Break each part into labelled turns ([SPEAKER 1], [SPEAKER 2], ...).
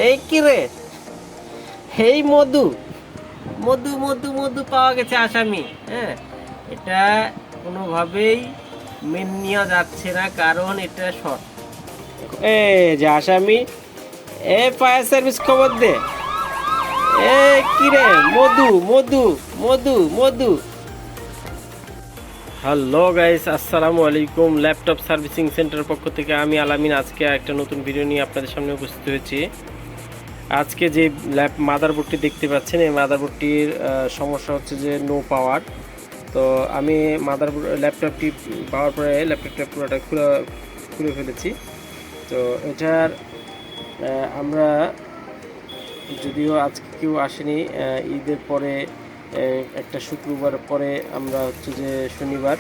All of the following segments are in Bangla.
[SPEAKER 1] এই কি রে, এই মধু মধু মধু মধু পাওয়া গেছে আসামি। হ্যাঁ, এটা কোনোভাবেই মেনে নেওয়া যাচ্ছে না, কারণ এটা শর্ট। এ যে আসামি, এ ফায়ার সার্ভিস খবর দে। এ কি রে, মধু মধু মধু মধু। হ্যালো গাইস, আসসালামু আলাইকুম। ল্যাপটপ সার্ভিসিং সেন্টারের পক্ষ থেকে আমি আলামিন আজকে একটা নতুন ভিডিও নিয়ে আপনাদের সামনে উপস্থিত হয়েছি। আজকে যে মাদারবোর্ডটি দেখতে পাচ্ছেন, এই মাদারবোর্ডটির সমস্যা হচ্ছে যে নো পাওয়ার। তো আমি ল্যাপটপটি পাওয়ার পরে ল্যাপটপটা পুরোটা খুলে ফেলেছি। তো এটার আমরা, যদিও আজকে কেউ আসেনি, ঈদের পরে একটা শুক্রবার পরে আমরা হচ্ছে যে শনিবার,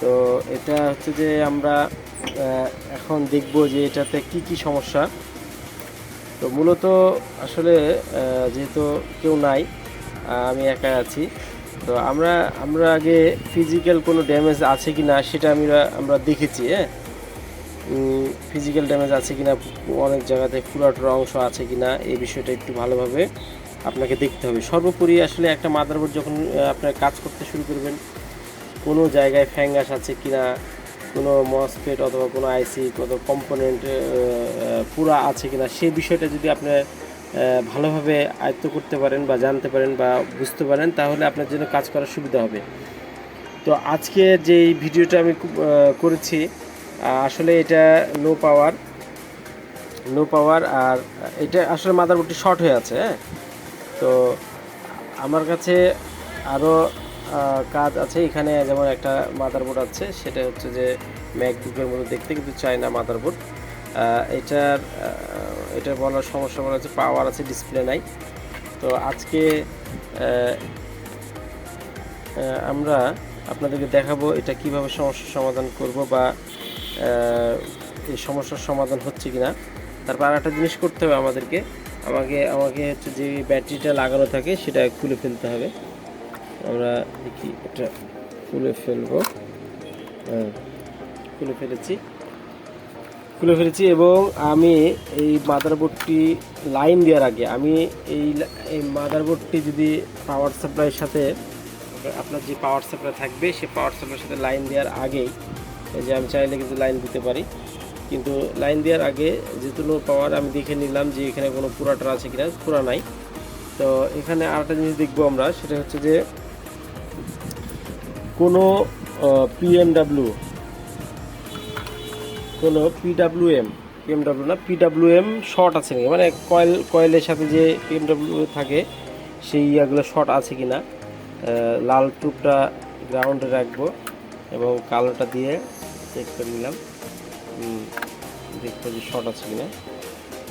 [SPEAKER 1] তো এটা হচ্ছে যে আমরা এখন দেখব যে এটাতে কি কি সমস্যা। তো মূলত আসলে যেহেতু কেউ নাই, আমি একা আছি, তো আমরা আগে ফিজিক্যাল কোনো ড্যামেজ আছে কি না সেটা আমরা দেখেছি। হ্যাঁ, ফিজিক্যাল ড্যামেজ আছে কিনা, অনেক জায়গাতে পুরাটোরা অংশ আছে কিনা, এই বিষয়টা একটু ভালোভাবে আপনাকে দেখতে হবে। সর্বোপরি আসলে একটা মাদারবোর্ড যখন আপনার কাজ করতে শুরু করবেন, কোনো জায়গায় ফ্যাঙ্গাস আছে কিনা, কোনো মসফেট অথবা কোনো আইসি কোনো কম্পোনেন্ট পুরা আছে কিনা, সেই বিষয়টা যদি আপনার ভালোভাবে আয়ত্ত করতে পারেন বা জানতে পারেন বা বুঝতে পারেন, তাহলে আপনার জন্য কাজ করার সুবিধা হবে। তো আজকে যে ভিডিওটা আমি করেছি, আসলে এটা নো পাওয়ার আর এটা আসলে মাদারবোর্ডটি শর্ট হয়ে আছে। হ্যাঁ, তো আমার কাছে আরও কাজ আছে এখানে। যেমন একটা মাদারবোর্ড আছে, সেটা হচ্ছে যে ম্যাকবুকের মতো দেখতে, কিন্তু চায়না মাদারবোর্ড। এটার বলার সমস্যা বলা হচ্ছে পাওয়ার আছে, ডিসপ্লে নাই। তো আজকে আমরা আপনাদেরকে দেখাবো এটা কিভাবে সমস্যার সমাধান করব, বা এই সমস্যার সমাধান হচ্ছে কিনা। তারপর আর একটা জিনিস করতে হবে আমাকে হচ্ছে যে ব্যাটারিটা লাগানো থাকে সেটা খুলে ফেলতে হবে। আমরা দেখি, এটা খুলে ফেলবো। হ্যাঁ, খুলে ফেলেছি এবং আমি এই মাদারবোর্ডটি লাইন দেওয়ার আগে এই মাদারবোর্ডটি যদি পাওয়ার সাপ্লাইয়ের সাথে, আপনার যে পাওয়ার সাপ্লাই থাকবে সেই পাওয়ার সাপ্লাইয়ের সাথে লাইন দেওয়ার আগেই, এই যে আমি চাইলে কিন্তু লাইন দিতে পারি, কিন্তু লাইন দেওয়ার আগে যেহেতু নো পাওয়ার, আমি দেখে নিলাম যে এখানে কোনো পুরাটা আছে কিনা। পুরা নাই। তো এখানে আরেকটা জিনিস দেখবো আমরা, সেটা হচ্ছে যে কোনো পিডাব্লিউএম শর্ট আছে নাকি, মানে কয়েলের সাথে যে পিএমডাব্লিউ থাকে সেই ইয়াগুলো শর্ট আছে কিনা। লাল টুপটা গ্রাউন্ডে রাখবো এবং কালোটা দিয়ে চেক করে নিলাম, দেখবো যে শর্ট আছে কিনা।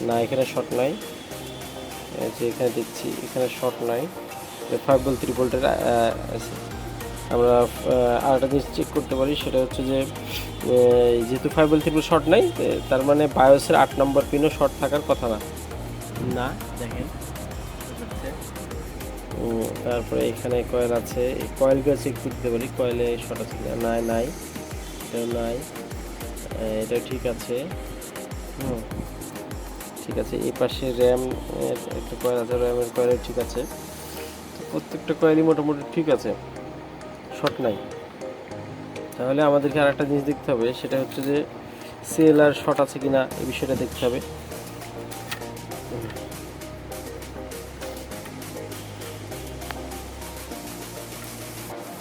[SPEAKER 1] না, এখানে শর্ট নাই। যে এখানে দেখছি এখানে শর্ট নাই, 5 ভোল্ট 3 ভোল্টের আছে। আমরা আর একটা জিনিস চেক করতে পারি, সেটা হচ্ছে যে যেহেতু 5 ভোল্ট 3 ভোল্ট শর্ট নাই, তার মানে বায়োসের 8 নম্বর পিনও শর্ট থাকার কথা না। দেখেন, তারপরে এখানে কয়েল আছে, এই কয়েলগুলো চেক করতে পারি, কয়েলে শর্ট আছে কিনা। নাই, এটাও নাই, এটাও ঠিক আছে। ঠিক আছে। এই পাশে র্যাম একটা কয়েল আছে, র্যামের কয়েল ঠিক আছে। প্রত্যেকটা কয়েলই মোটামুটি ঠিক আছে, শর্ট নাই। তাহলে আমাদেরকে আর একটা জিনিস দেখতে হবে, সেটা হচ্ছে যে সিএলআর শর্ট আছে কিনা, এই বিষয়টা দেখতে হবে।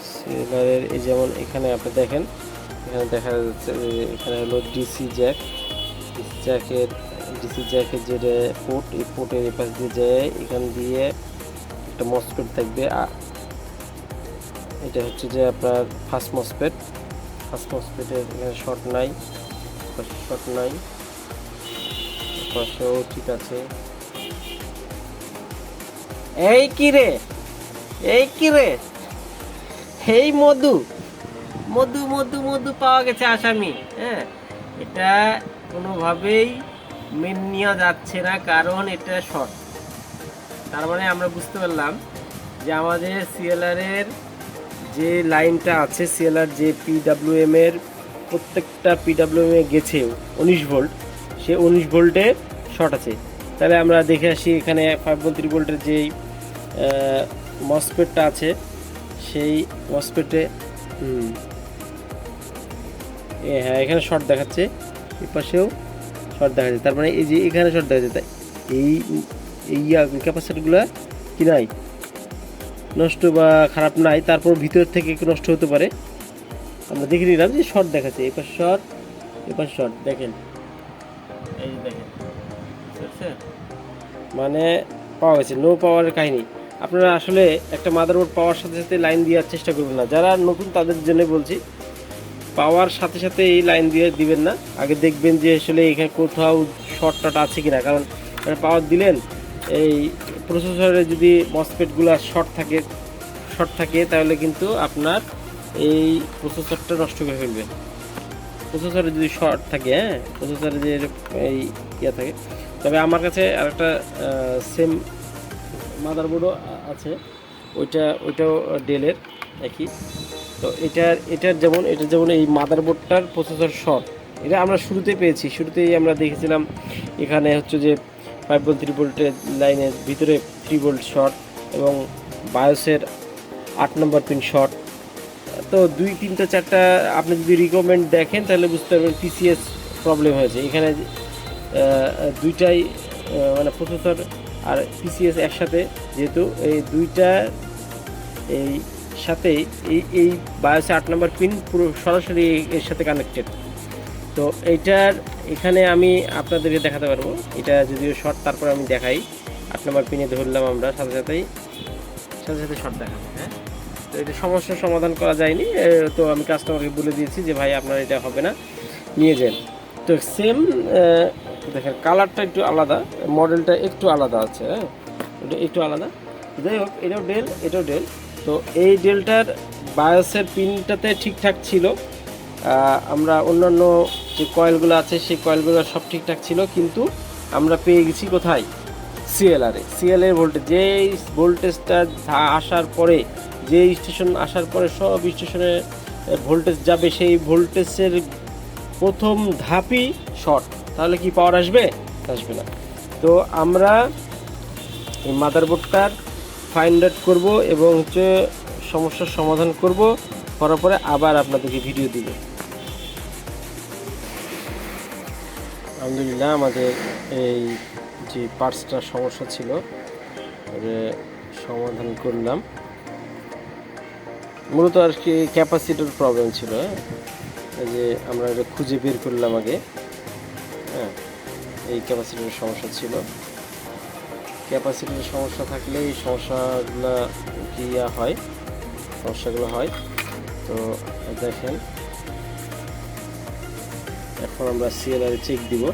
[SPEAKER 1] সিএলআরের এই যেমন এখানে আপনি দেখেন, এখানে দেখা যাচ্ছে যে এখানে হলো ডিসি জ্যাকের যে পোর্ট, এই পোর্টের এই পাশ দিয়ে যায়, এখান দিয়ে একটা মসফেট থাকবে। এটা হচ্ছে যে আপনার ফার্স্ট মসফেটের এখানে শর্ট নাই, পাশেও ঠিক আছে। এই কি রে, এই মধু মধু মধু মধু পাওয়া গেছে আসামি। হ্যাঁ, এটা কোনোভাবেই মেনে নেওয়া যাচ্ছে না, কারণ এটা শর্ট। তার মানে আমরা বুঝতে পারলাম যে আমাদের সিএলআরের যে লাইনটা আছে, সিএলআর যে পিডাব্লিউএম এর প্রত্যেকটা পিডাব্লিউএম এ গেছে 19 ভোল্ট, সে 19 ভোল্টে শর্ট আছে। তাহলে আমরা দেখে আসি এখানে 5.3 ভোল্টের যেই মসফেটটা আছে সেই মসফেটে হ্যাঁ এখানে শর্ট দেখাচ্ছে, এই পাশেও শর্ট দেখা যাচ্ছে, তার মানে এই যে এখানে শর্ট দেখা যাচ্ছে, তাই এই ক্যাপাসিটরগুলো কি নাই নষ্ট বা খারাপ নাই, তারপর ভিতর থেকে একটু নষ্ট হতে পারে। আমরা দেখে নিলাম যে শর্ট দেখাচ্ছে, এপাশ শর্ট এপাশ শর্ট, দেখেন এই দেখেন মানে পাওয়া গেছে। নো পাওয়ারের কাহিনী। আপনারা আসলে একটা মাদারবোর্ড পাওয়ার সাথে সাথে লাইন দেওয়ার চেষ্টা করবেন না, যারা নতুন তাদের জন্য বলছি। পাওয়ার সাথে সাথে এই লাইন দিয়ে দিবেন না, আগে দেখবেন যে আসলে এখানে কোথাও শর্টটা আছে কিনা, কারণ পাওয়ার দিলেন এই প্রসেসরে যদি মসফেটগুলো শর্ট থাকে তাহলে কিন্তু আপনার এই প্রসেসরটা নষ্ট করে ফেলবে। প্রসেসরে যদি শর্ট থাকে, হ্যাঁ প্রসেসরে যে এই ইয়ে থাকে। তবে আমার কাছে আরেকটা সেম মাদারবোর্ডও আছে, ওইটাও ডেলের একই। তো এটার যেমন এই মাদারবোর্ডটার প্রসেসর শর্ট, এটা আমরা শুরুতেই আমরা দেখেছিলাম এখানে হচ্ছে যে 5.3 ভোল্টের লাইনের ভিতরে 3 ভোল্ট শর্ট এবং বায়োসের 8 নম্বর পিন শর্ট। তো 2, 3, 4টা আপনি যদি রিকমেন্ড দেখেন তাহলে বুঝতে পারবেন পিসিএস প্রবলেম হয়েছে এখানে। দুইটাই মানে প্রসেসর আর পিসিএস একসাথে, যেহেতু এই দুইটা এই সাথে এই বায়োসে 8 নম্বর পিন পুরো সরাসরি এর সাথে কানেক্টেড। তো এইটার এখানে আমি আপনাদেরকে দেখাতে পারবো, এটা যদিও শর্ট, তারপর আমি দেখাই। 8 নম্বর পিনে ধরলাম আমরা, সাথে সাথে শর্ট দেখাবো। হ্যাঁ, তো এটা সমস্যার সমাধান করা যায়নি, তো আমি কাস্টমারকে বলে দিয়েছি যে ভাই আপনার এটা হবে না, নিয়ে যান। তো সেম দেখেন কালারটা একটু আলাদা, মডেলটা একটু আলাদা আছে, হ্যাঁ এটা একটু আলাদা। যাই হোক, এটাও ডেল। তো এই ডেলটার বায়োসের পিনটাতে ঠিকঠাক ছিল, আমরা অন্যান্য যে কয়েলগুলো আছে সেই কয়েলগুলো সব ঠিকঠাক ছিল, কিন্তু আমরা পেয়ে গেছি কোথায়, সিএলের ভোল্টেজ। যেই ভোল্টেজটা আসার পরে, যে স্টেশন আসার পরে সব স্টেশনে ভোল্টেজ যাবে, সেই ভোল্টেজের প্রথম ধাপই শর্ট। তাহলে কি পাওয়ার আসবে না। তো আমরা এই মাদারবোর্ডটার ফাইন্ড আউট করবো এবং হচ্ছে সমস্যার সমাধান করার পরে আবার আপনাদেরকে ভিডিও দিব। আলহামদুলিল্লাহ আমাদের এই যে পার্টসটা সমস্যা ছিল সমাধান করলাম। মূলত আর কি ক্যাপাসিটর প্রবলেম ছিল, এই যে আমরা এটা খুঁজে বের করলাম আগে। হ্যাঁ, এই ক্যাপাসিটরের সমস্যা ছিল। ক্যাপাসিটরের সমস্যা থাকলে এই সমস্যাগুলো হয়। তো দেখেন এখন আমরা সিএলআর চেক দিব।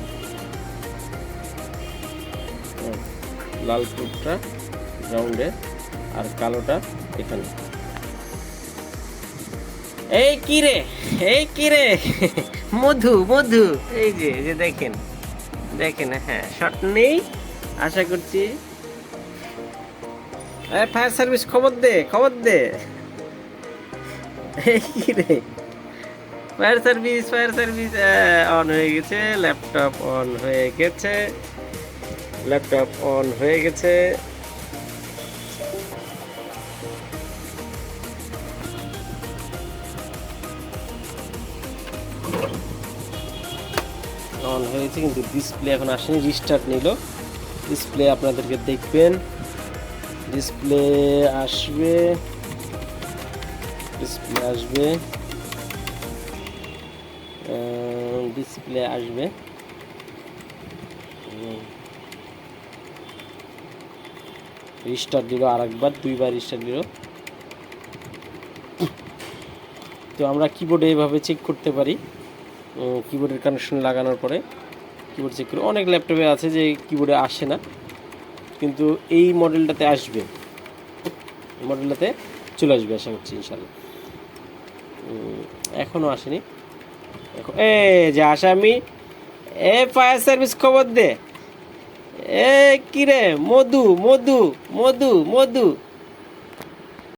[SPEAKER 1] লাল টুকটা গ্রাউন্ডে আর কালোটা এখানে। এই কি রে মধু এই যে দেখেন, হ্যাঁ শর্ট নেই আশা করছি। ফায়ার সার্ভিস খবর দে। এই কি রে, ফায়ার সার্ভিস অন হয়ে গেছে, ল্যাপটপ অন হয়ে গেছে। অন হয়েছে কিন্তু ডিসপ্লে এখন আসেনি, রিস্টার্ট নিল। ডিসপ্লে আপনাদেরকে দেখবেন, ডিসপ্লে আসবে। রিস্টার্ট দিল আরেকবার, 2বার রিস্টার্ট দিল। তো আমরা কিবোর্ডে এইভাবে চেক করতে পারি, কিবোর্ডের কানেকশন লাগানোর পরে কিবোর্ড চেক করি। অনেক ল্যাপটপে আছে যে কিবোর্ডে আসে না, কিন্তু এই মডেলটাতে আসবে, চলে আসবে আশা করছি ইনশাল্লাহ। এখনও আসেনি। যে আসামি, ফায়ার সার্ভিস খবর দে। কিরে মধু